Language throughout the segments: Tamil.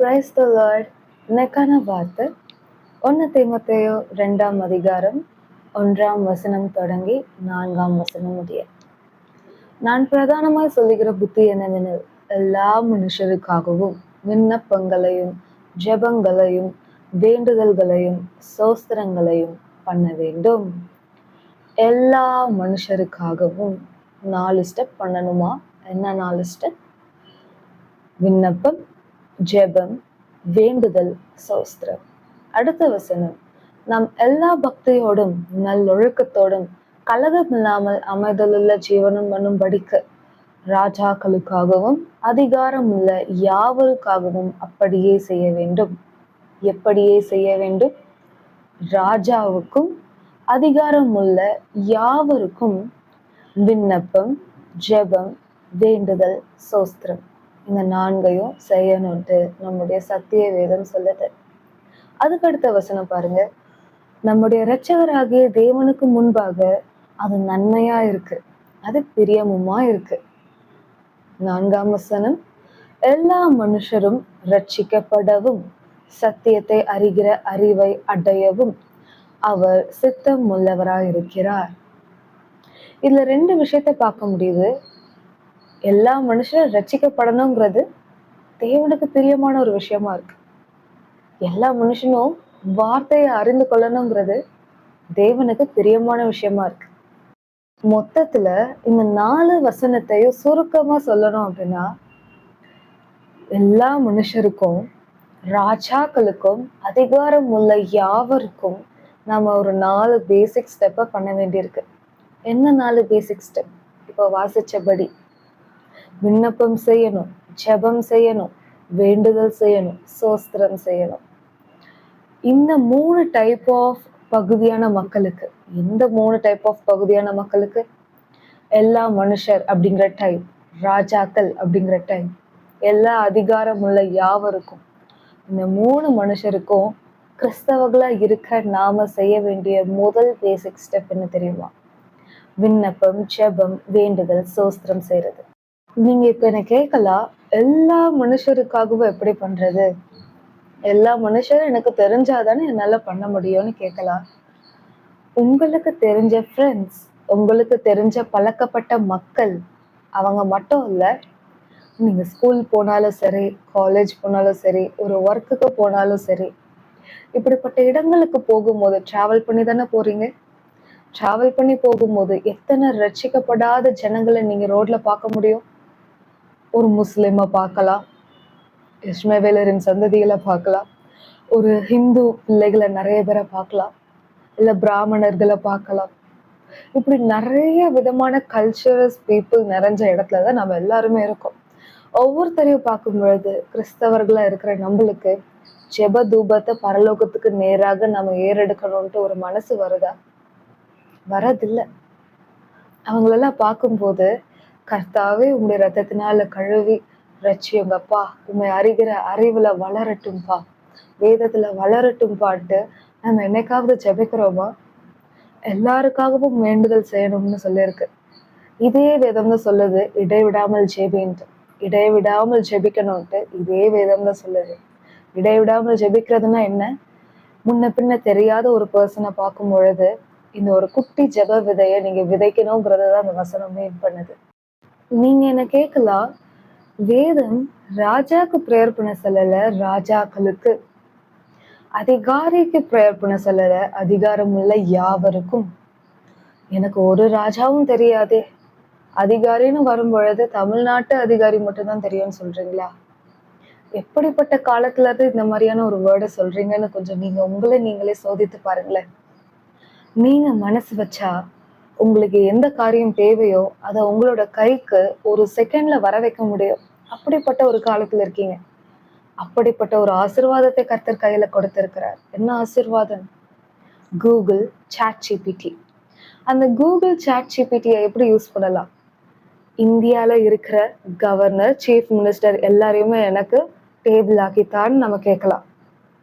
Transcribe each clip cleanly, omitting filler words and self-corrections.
Praise the Lord. இன்னைக்கான வார்த்தை 1 தீமோத்தேயு 2ஆம் அதிகாரம் 1ஆம் வசனம் தொடங்கி 4ஆம் வசனம் முடிய. நான் பிரதானமாய் சொல்லுகிற புத்தி என்னவெனில், எல்லா மனுஷருக்காகவும் விண்ணப்பங்களையும் ஜெபங்களையும் வேண்டுதல்களையும் சோஸ்திரங்களையும் பண்ண வேண்டும். எல்லா மனுஷருக்காகவும் 4 ஸ்டெப் பண்ணணுமா? என்ன 4 ஸ்டெப்? விண்ணப்பம், ஜெபம், வேண்டுதல், சோஸ்திரம். அடுத்த வசனம், நாம் எல்லா பக்தியோடும் நல்லொழுக்கத்தோடும் கலகமில்லாமல் அமைதலுள்ள ஜீவனம் பண்ணும்படிக்கு ராஜாக்களுக்காகவும் அதிகாரம் உள்ள யாவருக்காகவும் அப்படியே செய்ய வேண்டும். எப்படியே செய்ய வேண்டும்? ராஜாவுக்கும் அதிகாரம் உள்ள யாவருக்கும் விண்ணப்பம், ஜெபம், வேண்டுதல், சோஸ்திரம், இந்த 4ஐயும் செய்யணும்ட்டு நம்முடைய சத்திய வேதம் சொல்லுது. அதுக்கடுத்த வசனம் பாருங்க, நம்முடைய இரட்சகராகிய தேவனுக்கு முன்பாக அது நன்மையா இருக்கு, அது பிரியமுமா இருக்கு. 4ஆம் வசனம், எல்லா மனுஷரும் ரட்சிக்கப்படவும் சத்தியத்தை அறிகிற அறிவை அடையவும் அவர் சித்தம் உள்ளவராயிருக்கிறார். இதுல 2 விஷயத்தை பார்க்க முடியுது. எல்லா மனுஷரும் ரட்சிக்கப்படணுங்கிறது தேவனுக்கு பிரியமான ஒரு விஷயமா இருக்கு. எல்லா மனுஷனும் வார்த்தையை அறிந்து கொள்ளணுங்கிறது தேவனுக்கு பிரியமான விஷயமா இருக்கு. மொத்தத்துல இந்த 4 வசனத்தையும் சுருக்கமா சொல்லணும் அப்படின்னா, எல்லா மனுஷருக்கும் ராஜாக்களுக்கும் அதிகாரம் உள்ள யாவருக்கும் நாம ஒரு 4 பேசிக் ஸ்டெப்பை பண்ண வேண்டியிருக்கு. என்ன 4 பேசிக் ஸ்டெப்? இப்போ வாசிச்சபடி விண்ணப்பம் செய்யணும், ஜெபம் செய்யணும், வேண்டுதல் செய்யணும், சோஸ்திரம் செய்யணும். இந்த 3 டைப் ஆஃப் பகுதியான மக்களுக்கு, இந்த 3 டைப் ஆஃப் பகுதியான மக்களுக்கு, எல்லா மனுஷர் அப்படிங்கிற டைப், ராஜாக்கள் அப்படிங்கிற டைப், எல்லா அதிகாரம் உள்ள யாவருக்கும், இந்த 3 மனுஷருக்கும் கிறிஸ்தவர்களா இருக்கிற நாம செய்ய வேண்டிய முதல் பேசிக் ஸ்டெப் என்ன தெரியுமா? விண்ணப்பம், ஜெபம், வேண்டுதல், சோஸ்திரம் செய்யறது. நீங்க இப்ப என்ன கேட்கலாம், எல்லா மனுஷருக்காகவும் எப்படி பண்றது? எல்லா மனுஷரும் எனக்கு தெரிஞ்சாதானே என்னால பண்ண முடியும்னு கேட்கலாம். உங்களுக்கு தெரிஞ்ச ஃப்ரெண்ட்ஸ், உங்களுக்கு தெரிஞ்ச பழக்கப்பட்ட மக்கள், அவங்க மட்டும் இல்ல, நீங்க ஸ்கூல் போனாலும் சரி, காலேஜ் போனாலும் சரி, ஒரு ஒர்க்குக்கு போனாலும் சரி, இப்படிப்பட்ட இடங்களுக்கு போகும்போது டிராவல் பண்ணி தானே போறீங்க. டிராவல் பண்ணி போகும்போது எத்தனை ரட்சிக்கப்படாத ஜனங்களை நீங்க ரோட்ல பார்க்க முடியும்? ஒரு முஸ்லிமை பார்க்கலாம், இஸ்மவேலரின் சந்ததிகளை பார்க்கலாம், ஒரு ஹிந்து பிள்ளைகளை நிறைய பேரை பார்க்கலாம், இல்லை பிராமணர்களை பார்க்கலாம். இப்படி நிறைய விதமான கல்ச்சரஸ் பீப்புள் நிறைஞ்ச இடத்துல தான் நம்ம எல்லாருமே இருக்கோம். ஒவ்வொருத்தரையும் பார்க்கும் பொழுது கிறிஸ்தவர்களா இருக்கிற நம்மளுக்கு ஜெப தூபத்தை பரலோகத்துக்கு நேராக நம்ம ஏறெடுக்கணும்ட்டு ஒரு மனசு வருதா? வரதில்லை. அவங்களெல்லாம் பார்க்கும்போது, கர்த்தாவே உங்களுடைய ரத்தத்தினால கழுவி ரட்சியுங்கப்பா, உண்மை அறிகிற அறிவுல வளரட்டும்பா, வேதத்துல வளரட்டும்பாட்டு நம்ம என்னைக்காவது ஜெபிக்கிறோமா? எல்லாருக்காகவும் வேண்டுதல் செய்யணும்னு சொல்லியிருக்கு. இதே வேதம் தான் சொல்லுது இடைவிடாமல் ஜெபின்ட்டு, இடைவிடாமல் ஜெபிக்கணும்ட்டு இதே வேதம் தான் சொல்லுது. இடைவிடாமல் ஜெபிக்கிறதுனா என்ன? முன்ன பின்ன தெரியாத ஒரு பர்சனை பார்க்கும் பொழுது இந்த ஒரு குட்டி ஜெப விதையை நீங்க விதைக்கணுங்கிறத தான் அந்த வசனம் மீன் பண்ணுது. நீங்க என்ன கேட்கலாம், வேதம் ராஜாக்கு பிரேயர் பண்ண சொல்லல, ராஜாக்களுக்கு, அதிகாரிக்கு பிரேயர் பண்ண சொல்லல, அதிகாரம் உள்ள யாவருக்கும். எனக்கு ஒரு ராஜாவும் தெரியாதே, அதிகாரின்னு வரும் பொழுது தமிழ்நாட்டு அதிகாரி மட்டும்தான் தெரியும்னு சொல்றீங்களா? எப்படிப்பட்ட காலத்துல இருந்து இந்த மாதிரியான ஒரு வேர்டை சொல்றீங்கன்னு கொஞ்சம் நீங்க உங்களை நீங்களே சோதித்து பாருங்களேன். நீங்க மனசு வச்சா உங்களுக்கு எந்த காரியம் தேவையோ அதை உங்களோட கைக்கு ஒரு செகண்ட்ல வர வைக்க முடியும். அப்படிப்பட்ட ஒரு காலத்துல இருக்கீங்க. அப்படிப்பட்ட ஒரு ஆசீர்வாதத்தை கர்த்தர் கையில கொடுத்திருக்கிறார். என்ன ஆசீர்வாதம்? Google chat GPT. அந்த கூகுள் சாட் ஜிபிடியை எப்படி யூஸ் பண்ணலாம்? இந்தியால இருக்கிற கவர்னர், சீஃப் மினிஸ்டர் எல்லாரையுமே எனக்கு டேபிள் ஆக்கித்தான் நம்ம கேட்கலாம்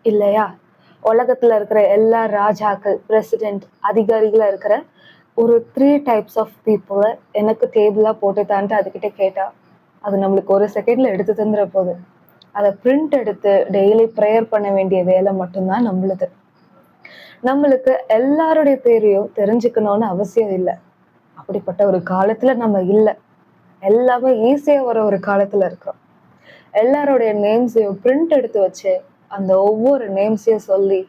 இல்லையா? உலகத்துல இருக்கிற எல்லா ராஜாக்கள், பிரசிடென்ட், அதிகாரிகளா இருக்கிற ஒரு 3 டைப்ஸ் ஆஃப் பீப்புளை எனக்கு டேபிளா போட்டு தான்ட்டு அதுகிட்ட கேட்டா அது நம்மளுக்கு ஒரு செகண்ட்ல எடுத்து தந்துட போகுது. அதை பிரிண்ட் எடுத்து டெய்லி ப்ரேயர் பண்ண வேண்டிய வேலை மட்டும்தான் நம்மளுது. நம்மளுக்கு எல்லாருடைய பேரையும் தெரிஞ்சுக்கணும்னு அவசியம் இல்லை. அப்படிப்பட்ட ஒரு காலத்துல நம்ம இல்லை. எல்லாமே ஈஸியா வர ஒரு காலத்துல இருக்கிறோம். எல்லாருடைய நேம்ஸையும் பிரிண்ட் எடுத்து வச்சு அந்த ஒவ்வொரு நேம்ஸையும் சொல்லி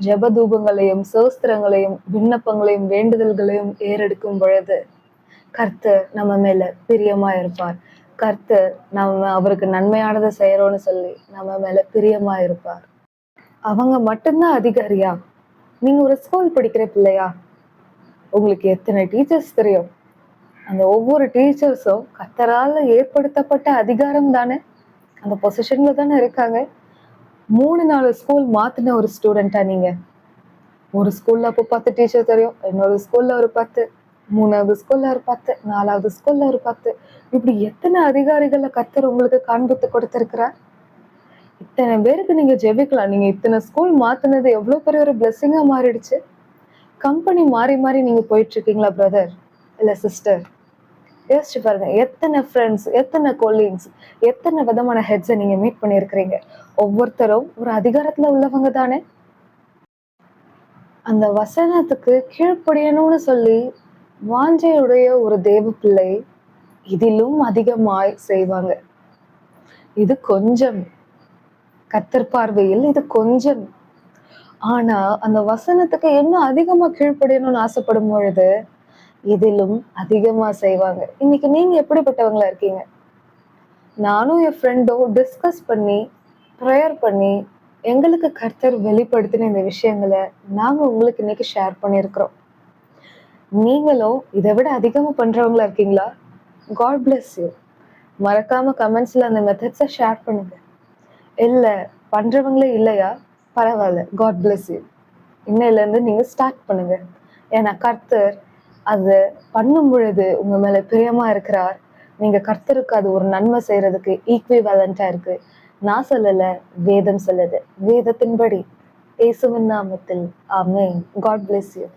ஜெபதூபங்களையும் சோஸ்திரங்களையும் விண்ணப்பங்களையும் வேண்டுதல்களையும் ஏறெடுக்கும் பொழுது கர்த்தர் நம்ம மேல பிரியமா இருப்பார். கர்த்தர் நம்ம அவருக்கு நன்மையானதை செய்யறோம்னு சொல்லி நம்ம மேல பிரியமா இருப்பார். அவங்க மட்டும்தான் அதிகாரியா? நீங்க ஒரு ஸ்கூல் படிக்கிற பிள்ளையா? உங்களுக்கு எத்தனை டீச்சர்ஸ் தெரியும்? அந்த ஒவ்வொரு டீச்சர்ஸும் கர்த்தரால ஏற்படுத்தப்பட்ட அதிகாரம் தானே, அந்த பொசிஷன்ல தானே இருக்காங்க. 3-4 ஸ்கூல் மாத்தின ஒரு ஸ்டூடெண்டா நீங்க? ஒரு ஸ்கூல்ல அப்போ 10 டீச்சர் தெரியும், இன்னொரு ஸ்கூல்ல ஒரு 10, 3வது ஸ்கூல்ல ஒரு 10, 4வது ஸ்கூல்ல ஒரு 10. இப்படி எத்தனை அதிகாரிகளை கர்த்தர் உங்களுக்கு காண்பித்து கொடுத்திருக்கிறார். இத்தனை பேருக்கு நீங்க ஜெபிக்கலாம். நீங்க இத்தனை ஸ்கூல் மாத்தினது எவ்வளவு பெரிய ஒரு பிளெஸிங்கா மாறிடுச்சு. கம்பெனி மாறி மாறி நீங்க போயிட்டு இருக்கீங்களா பிரதர் இல்ல சிஸ்டர்? யோசிச்சு பாருங்க. எத்தனை ஃப்ரெண்ட்ஸ், எத்தனை கொலீக்ஸ், எத்தனை விதமான ஹெட்ஸை நீங்க மீட் பண்ணியிருக்கிறீங்க. ஒவ்வொருத்தரும் ஒரு அதிகாரத்துல உள்ளவங்க தானே. அந்த வசனத்துக்கு கீழ்ப்படியணும்னு சொல்லி வாஞ்சையுடைய ஒரு தேவ பிள்ளை இதிலும் அதிகமாய் செய்வாங்க. இது கொஞ்சம், கர்த்தர் பார்வையில் இது கொஞ்சம். ஆனா அந்த வசனத்துக்கு இன்னும் அதிகமா கீழ்ப்படியணும்னு ஆசைப்படும் பொழுது இதிலும் அதிகமா செய்வாங்க. இன்னைக்கு நீங்க எப்படிப்பட்டவங்களா இருக்கீங்க? நானும் என் ஃப்ரெண்டும் டிஸ்கஸ் பண்ணி ப்ரேயர் பண்ணி எங்களுக்கு கர்த்தர் வெளிப்படுத்தின இந்த விஷயங்களை நாங்க உங்களுக்கு இன்னைக்கு ஷேர் பண்ணியிருக்கிறோம். நீங்களும் இதை விட அதிகமா பண்றவங்களா இருக்கீங்களா? God bless you. மறக்காம கமெண்ட்ஸ்ல அந்த மெத்தட்ஸை ஷேர் பண்ணுங்க. இல்ல பண்றவங்களே இல்லையா? பரவாயில்ல, காட் பிளஸ் யூ. இன்னையில இருந்து நீங்க ஸ்டார்ட் பண்ணுங்க. ஏன்னா கர்த்தர் அது பண்ணும் பொழுது உங்க மேல பிரியமா இருக்கிறார். நீங்க கர்த்தருக்கு அது ஒரு நன்மை செய்யறதுக்கு ஈக்விவலண்டா இருக்கு. நான் சொல்லல, வேதம் சொல்லுது. வேதத்தின்படி இயேசுவின் நாமத்தில் ஆமென். God bless you.